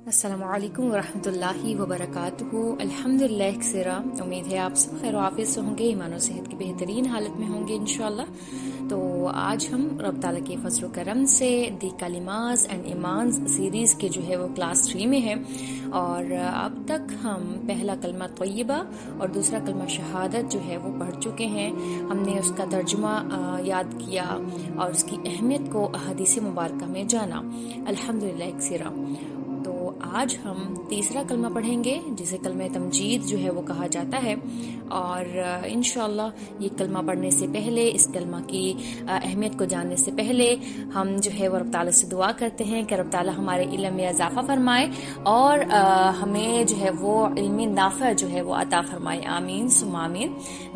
السلام علیکم ورحمۃ اللہ وبرکاتہ۔ الحمدللہ کثیرہ، امید ہے آپ سب خیر و عافیت سے ہوں گے، ایمان و صحت کی بہترین حالت میں ہوں گے انشاءاللہ۔ تو آج ہم رب تعالیٰ کے فضل و کرم سے دی کلمات اینڈ ایمانز سیریز کے جو ہے وہ کلاس 3 میں ہے، اور اب تک ہم پہلا کلمہ طیبہ اور دوسرا کلمہ شہادت جو ہے وہ پڑھ چکے ہیں۔ ہم نے اس کا ترجمہ یاد کیا اور اس کی اہمیت کو احادیث مبارکہ میں جانا الحمدللہ کثیرہ۔ تو آج ہم تیسرا کلمہ پڑھیں گے جسے کلمہ تمجید جو ہے وہ کہا جاتا ہے، اور انشاءاللہ یہ کلمہ پڑھنے سے پہلے، اس کلمہ کی اہمیت کو جاننے سے پہلے، ہم جو ہے وہ رب تعالیٰ سے دعا کرتے ہیں کہ رب تعالیٰ ہمارے علم میں اضافہ فرمائے اور ہمیں جو ہے وہ علم نافع جو ہے وہ عطا فرمائے۔ آمین ثم آمین۔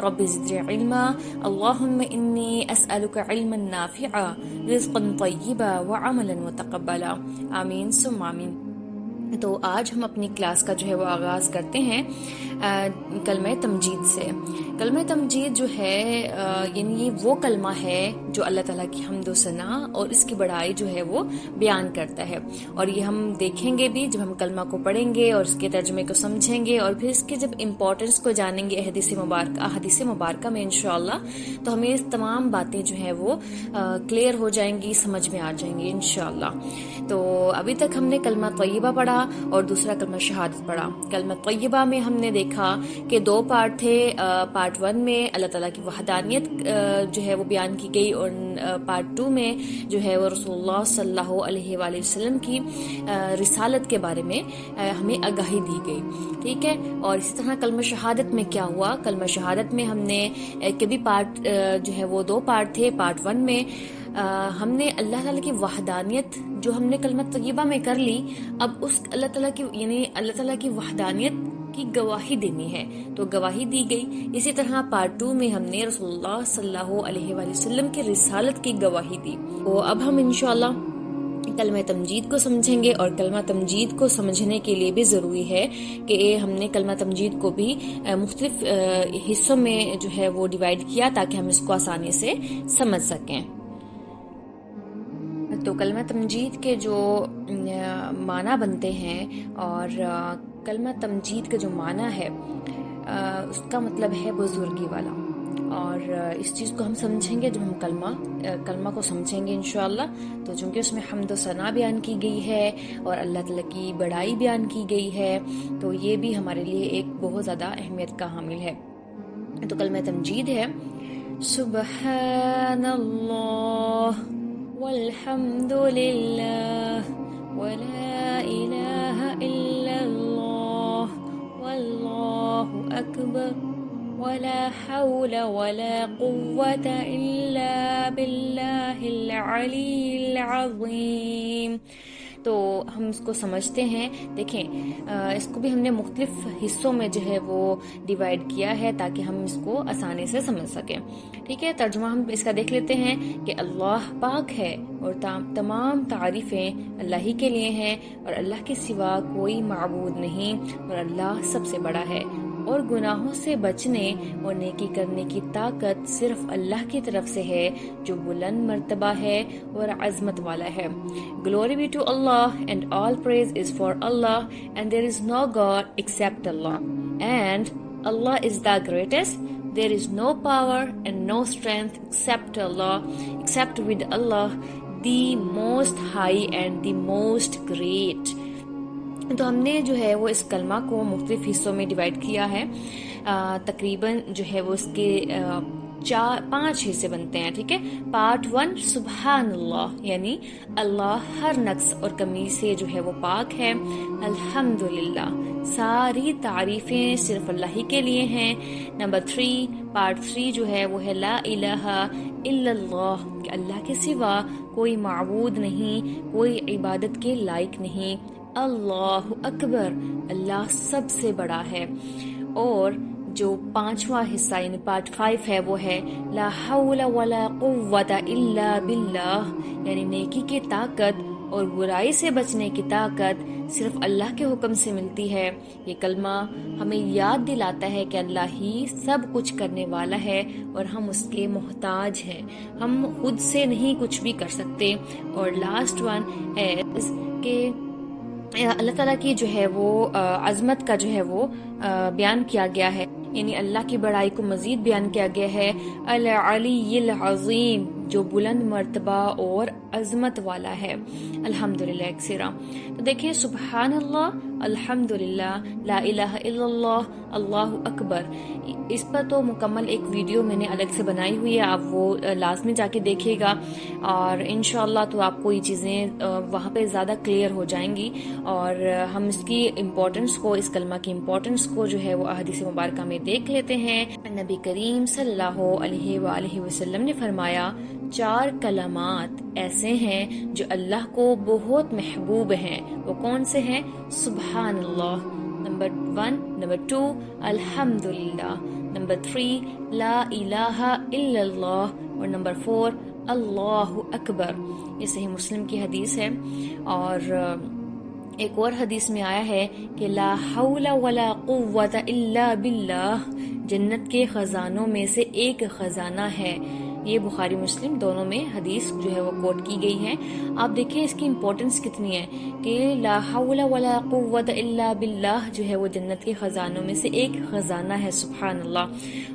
رب زدنی علما، اللہم انی اسألک علما نافعا، رزقا طیبا وعملا متقبلا۔ آمین ثم آمین۔ تو آج ہم اپنی کلاس کا جو ہے وہ آغاز کرتے ہیں کلمہ تمجید سے۔ کلمہ تمجید جو ہے یعنی یہ وہ کلمہ ہے جو اللہ تعالیٰ کی حمد و ثنا اور اس کی بڑائی جو ہے وہ بیان کرتا ہے، اور یہ ہم دیکھیں گے بھی جب ہم کلمہ کو پڑھیں گے اور اس کے ترجمے کو سمجھیں گے، اور پھر اس کے جب امپورٹنس کو جانیں گے احادیث مبارکہ میں انشاءاللہ، تو ہمیں اس تمام باتیں جو ہیں وہ کلیئر ہو جائیں گی، سمجھ میں آ جائیں گی انشاءاللہ۔ تو ابھی تک ہم نے کلمہ طیبہ پڑھا اور دوسرا کلمہ شہادت پڑھا۔ کلمہ طیبہ میں ہم نے دیکھا کہ 2 پارٹ تھے۔ پارٹ 1 میں اللہ تعالیٰ کی وحدانیت جو ہے وہ بیان کی گئی، اور پارٹ 2 میں جو ہے وہ رسول اللہ صلی اللہ علیہ وآلہ وسلم کی رسالت کے بارے میں ہمیں آگاہی دی گئی، ٹھیک ہے۔ اور اسی طرح کلمہ شہادت میں کیا ہوا؟ کلمہ شہادت میں ہم نے کہ بھی پارٹ جو ہے وہ 2 پارٹ تھے۔ پارٹ 1 میں ہم نے اللہ تعالیٰ کی وحدانیت جو ہم نے کلمہ طیبہ میں کر لی، اب اس اللہ تعالیٰ کی وحدانیت کی گواہی دینی ہے، تو گواہی دی گئی۔ اسی طرح پارٹ 2 میں ہم نے رسول اللہ صلی اللہ علیہ وآلہ وسلم کی رسالت کی گواہی دی۔ تو اب ہم انشاءاللہ کلمہ تمجید کو سمجھیں گے، اور کلمہ تمجید کو سمجھنے کے لیے بھی ضروری ہے کہ ہم نے کلمہ تمجید کو بھی مختلف حصوں میں جو ہے وہ ڈیوائیڈ کیا تاکہ ہم اس کو آسانی سے سمجھ سکیں۔ تو کلمہ تمجید کے جو معنی بنتے ہیں، اور کلمہ تمجید کا جو معنی ہے اس کا مطلب ہے بزرگی والا، اور اس چیز کو ہم سمجھیں گے جب ہم کلمہ کو سمجھیں گے انشاءاللہ۔ تو چونکہ اس میں حمد و ثنا بیان کی گئی ہے اور اللہ تعالیٰ کی بڑائی بیان کی گئی ہے، تو یہ بھی ہمارے لیے ایک بہت زیادہ اہمیت کا حامل ہے۔ تو کلمہ تمجید ہے سبحان اللہ والحمد للہ ولا الہ الا اللہ واللہ اکبر ولا حول ولا قوة الا باللہ العلی العظیم۔ تو ہم اس کو سمجھتے ہیں، دیکھیں اس کو بھی ہم نے مختلف حصوں میں جو ہے وہ ڈیوائیڈ کیا ہے تاکہ ہم اس کو آسانی سے سمجھ سکیں، ٹھیک ہے۔ ترجمہ ہم اس کا دیکھ لیتے ہیں کہ اللہ پاک ہے اور تمام تعریفیں اللہ ہی کے لیے ہیں، اور اللہ کے سوا کوئی معبود نہیں، اور اللہ سب سے بڑا ہے، اور گناہوں سے بچنے اور نیکی کرنے کی طاقت صرف اللہ کی طرف سے ہے جو بلند مرتبہ ہے اور عظمت والا ہے۔ Glory be to Allah and all praise is for Allah and there is no God except Allah and Allah is the greatest. There is no power and no strength except with Allah, the most high and the most great. تو ہم نے جو ہے وہ اس کلمہ کو مختلف حصوں میں ڈیوائیڈ کیا ہے، تقریباً جو ہے وہ اس کے 5 حصے بنتے ہیں، ٹھیک ہے۔ پارٹ 1 سبحان اللہ، یعنی اللہ ہر نقص اور کمی سے جو ہے وہ پاک ہے۔ الحمدللہ، ساری تعریفیں صرف اللہ ہی کے لیے ہیں۔ نمبر 3 پارٹ 3 جو ہے وہ ہے لا الہ الا اللہ، کہ اللہ کے سوا کوئی معبود نہیں، کوئی عبادت کے لائق نہیں۔ اللہ اکبر، اللہ سب سے بڑا ہے۔ اور جو 5واں حصہ یعنی پارٹ 5 ہے وہ ہے لا حول ولا قوة الا باللہ، یعنی نیکی کی طاقت اور برائی سے بچنے کی طاقت صرف اللہ کے حکم سے ملتی ہے۔ یہ کلمہ ہمیں یاد دلاتا ہے کہ اللہ ہی سب کچھ کرنے والا ہے اور ہم اس کے محتاج ہیں، ہم خود سے نہیں کچھ بھی کر سکتے۔ اور لاسٹ ون ہے کہ اللہ تعالیٰ کی جو ہے وہ عظمت کا جو ہے وہ بیان کیا گیا ہے، یعنی اللہ کی بڑائی کو مزید بیان کیا گیا ہے، العلی العظیم، جو بلند مرتبہ اور عظمت والا ہے، الحمدللہ ایک سرا۔ تو دیکھیں، سبحان اللہ، الحمدللہ، لا الہ الا اللہ، اللہ اکبر، اس پر تو مکمل ایک ویڈیو میں نے الگ سے بنائی ہوئی ہے، آپ وہ لازمی جا کے دیکھیے گا، اور انشاءاللہ تو آپ کو یہ چیزیں وہاں پہ زیادہ کلیئر ہو جائیں گی، اور ہم اس کی امپورٹنس کو، اس کلمہ کی امپورٹنس کو جو ہے وہ احادیث مبارکہ میں دیکھ لیتے ہیں۔ نبی کریم صلی اللہ علیہ وآلہ وسلم نے فرمایا، 4 کلمات ایسے ہیں جو اللہ کو بہت محبوب ہیں۔ وہ کون سے ہیں؟ سبحان اللہ، نمبر 1، نمبر 2 الحمدللہ، نمبر 3 لا الہ الا اللہ، اور نمبر 4 اللہ اکبر۔ یہ صحیح مسلم کی حدیث ہے، اور ایک اور حدیث میں آیا ہے کہ لا حول ولا قوت الا باللہ، جنت کے خزانوں میں سے ایک خزانہ ہے۔ یہ بخاری مسلم دونوں میں حدیث جو ہے وہ کوٹ کی گئی ہے۔ آپ دیکھیں اس کی امپورٹنس کتنی ہے کہ لا حول ولا قوت الا باللہ جو ہے وہ جنت کے خزانوں میں سے ایک خزانہ ہے، سبحان اللہ۔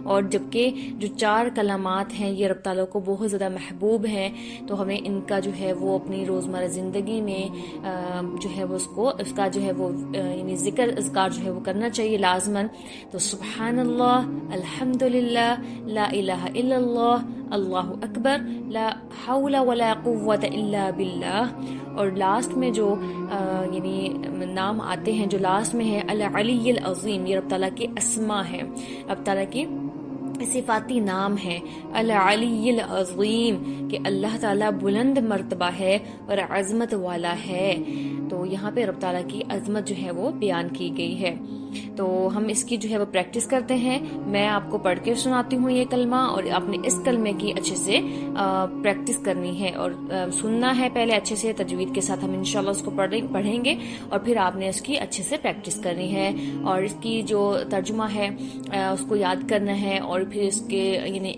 اور جبکہ جو 4 کلمات ہیں یہ رب تعالیٰ کو بہت زیادہ محبوب ہیں، تو ہمیں ان کا جو ہے وہ اپنی روزمرہ زندگی میں جو ہے وہ اس کا جو ہے وہ یعنی ذکر اذکار جو ہے وہ کرنا چاہیے لازماً۔ تو سبحان اللہ، الحمدللہ، لا الہ الا اللہ، اللہ اکبر، لا حول ولا قوت الا باللہ، اور لاسٹ میں جو یعنی نام آتے ہیں، جو لاسٹ میں ہے العلی العظیم، یہ رب تعالیٰ کے اسما ہے، رب تعالیٰ کی صفاتی نام ہے، العلی العظیم، کہ اللہ تعالیٰ بلند مرتبہ ہے اور عظمت والا ہے۔ تو یہاں پہ رب تعالیٰ کی عظمت جو ہے وہ بیان کی گئی ہے۔ تو ہم اس کی جو ہے وہ پریکٹس کرتے ہیں، میں آپ کو پڑھ کے سناتی ہوں یہ کلمہ، اور آپ نے اس کلمے کی اچھے سے پریکٹس کرنی ہے اور سننا ہے پہلے اچھے سے، تجوید کے ساتھ ہم انشاءاللہ اس کو پڑھیں گے، اور پھر آپ نے اس کی اچھے سے پریکٹس کرنی ہے، اور اس کی جو ترجمہ ہے اس کو یاد کرنا ہے، اور پھر اس کے یعنی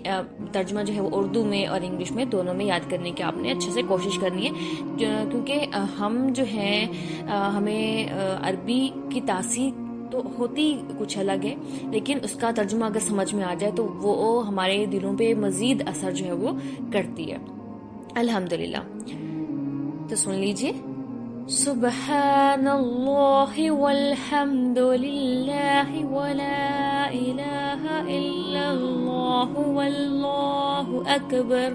ترجمہ جو ہے وہ اردو میں اور انگلش میں دونوں میں یاد کرنے کی آپ نے اچھے سے کوشش کرنی ہے، کیونکہ ہم جو ہیں ہمیں عربی کی تاثیر تو ہوتی کچھ الگ ہے، لیکن اس کا ترجمہ اگر سمجھ میں آ جائے تو وہ ہمارے دلوں پہ مزید اثر جو ہے وہ کرتی ہے۔ الحمدللہ، تو سن لیجئے، سبحان اللہ والحمد للہ ولا الہ الا اللہ واللہ اکبر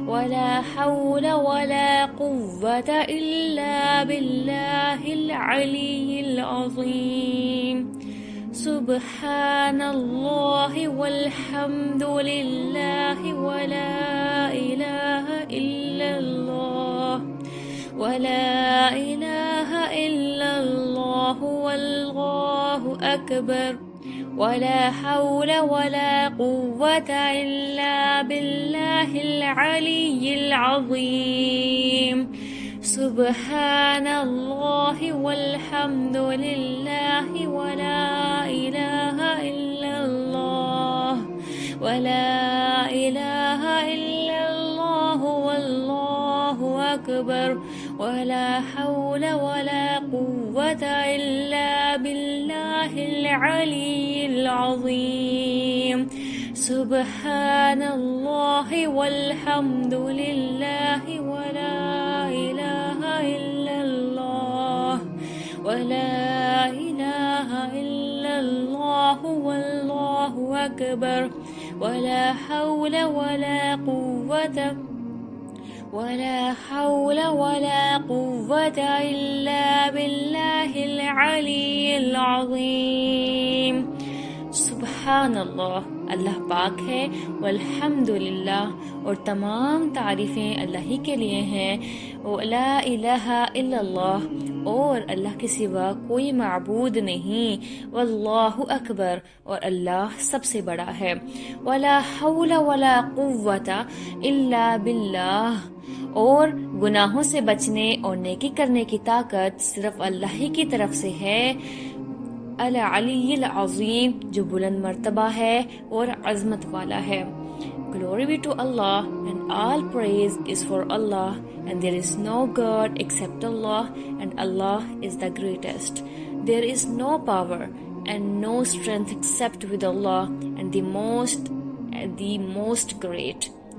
ولا حول ولا قوة إلا بالله العلي العظيم، سبحان الله والحمد لله ولا إله إلا الله ولا إله إلا الله والله أكبر ولا حول ولا قوة إلا بالله العلي العظيم، سبحان الله والحمد لله ولا إله إلا الله ولا إله إلا الله والله أكبر ولا حول ولا قوة إلا بالله العلي العظيم، سبحان الله والحمد لله ولا إله إلا الله ولا إله إلا الله والله أكبر ولا حول ولا قوة إلا بالله العلي العظيم۔ سبحان اللہ، اللہ پاک ہے، والحمدللہ، اور تمام تعریفیں اللہ ہی کے لیے ہیں، لا الہ الا اللہ، اور اللہ کے سوا کوئی معبود نہیں، واللہ اکبر، اور اللہ سب سے بڑا ہے، ولا حول ولا قوت الا باللہ، اور گناہوں سے بچنے اور نیکی کرنے کی طاقت صرف اللہ ہی کی طرف سے ہے، العلی العظیم، جو بلند مرتبہ ہے اور عظمت والا ہے۔ Glory be to Allah, and all praise is for Allah, and there is no God except Allah, and Allah is the greatest. There is no power and no strength except with Allah, and the most great.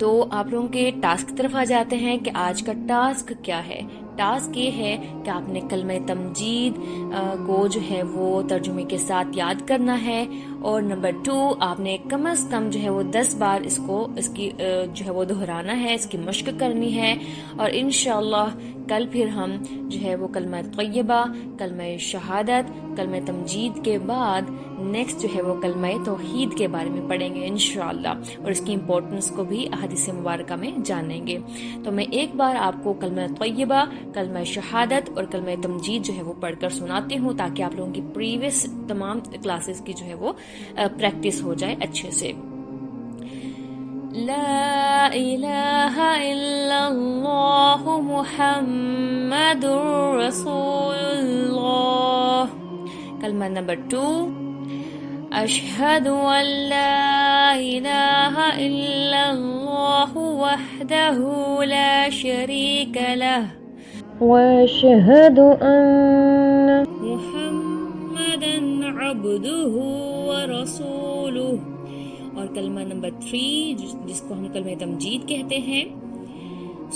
تو آپ لوگوں کے task کی طرف آ جاتے ہیں کہ آج کا ٹاسک کیا ہے. ٹاسک یہ ہے کہ آپ نے کلمہ تمجید کو جو ہے وہ ترجمے کے ساتھ یاد کرنا ہے، اور نمبر 2 آپ نے کم از کم جو ہے وہ 10 بار اس کی جو ہے وہ دہرانا ہے، اس کی مشق کرنی ہے. اور انشاءاللہ کل پھر ہم جو ہے وہ کلمہ طیبہ، کلمہ شہادت، کلمہ تمجید کے بعد نیکسٹ جو ہے وہ کلمہ توحید کے بارے میں پڑھیں گے انشاءاللہ، اور اس کی امپورٹنس کو بھی احادیث مبارکہ میں جانیں گے. تو میں ایک بار آپ کو کلمہ طیبہ، کلمہ شہادت اور کلمہ تمجید جو ہے وہ پڑھ کر سناتی ہوں، تاکہ آپ لوگوں کی پریویس تمام کلاسز کی جو ہے وہ پریکٹس ہو جائے اچھے سے. لا الہ الا اللہ محمد رسول اللہ. کلمہ نمبر 2 اشہد ان لا الہ الا اللہ وحدہ لا شریک لہ واشہد ان محمدا عبدہ ورسولہ. اور کلمہ نمبر 3 جس کو ہم کلمہ تمجید کہتے ہیں،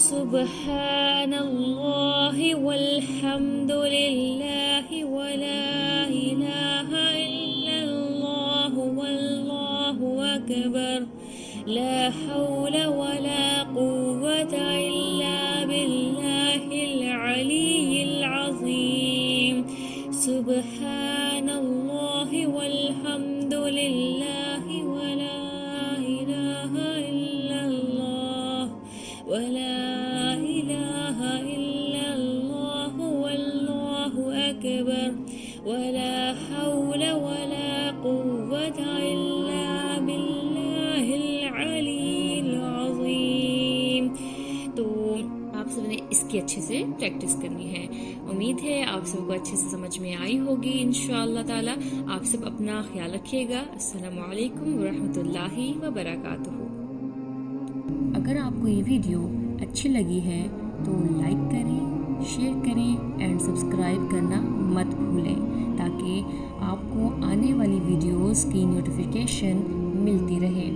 سبحان اللہ والحمد للہ ولا الہ الا اللہ واللہ اکبر لا حول ولا قوة الا باللہ العلی العظیم. سبحان اللہ والحمد للہ ولا إله إلا الله والله أكبر ولا حول ولا قوة إلا بالله العلي العظيم. تو آپ سب نے اس کی اچھے سے پریکٹس کرنی ہے. امید ہے آپ سب کو اچھے سے سمجھ میں آئی ہوگی انشاءاللہ تعالی. آپ سب اپنا خیال رکھیے گا. السلام علیکم ورحمۃ اللہ وبرکاتہ. اگر آپ کو یہ ویڈیو اچھی لگی ہے تو لائک کریں، شیئر کریں اینڈ سبسکرائب کرنا مت بھولیں، تاکہ آپ کو آنے والی ویڈیوز کی نوٹیفیکیشن ملتی رہے.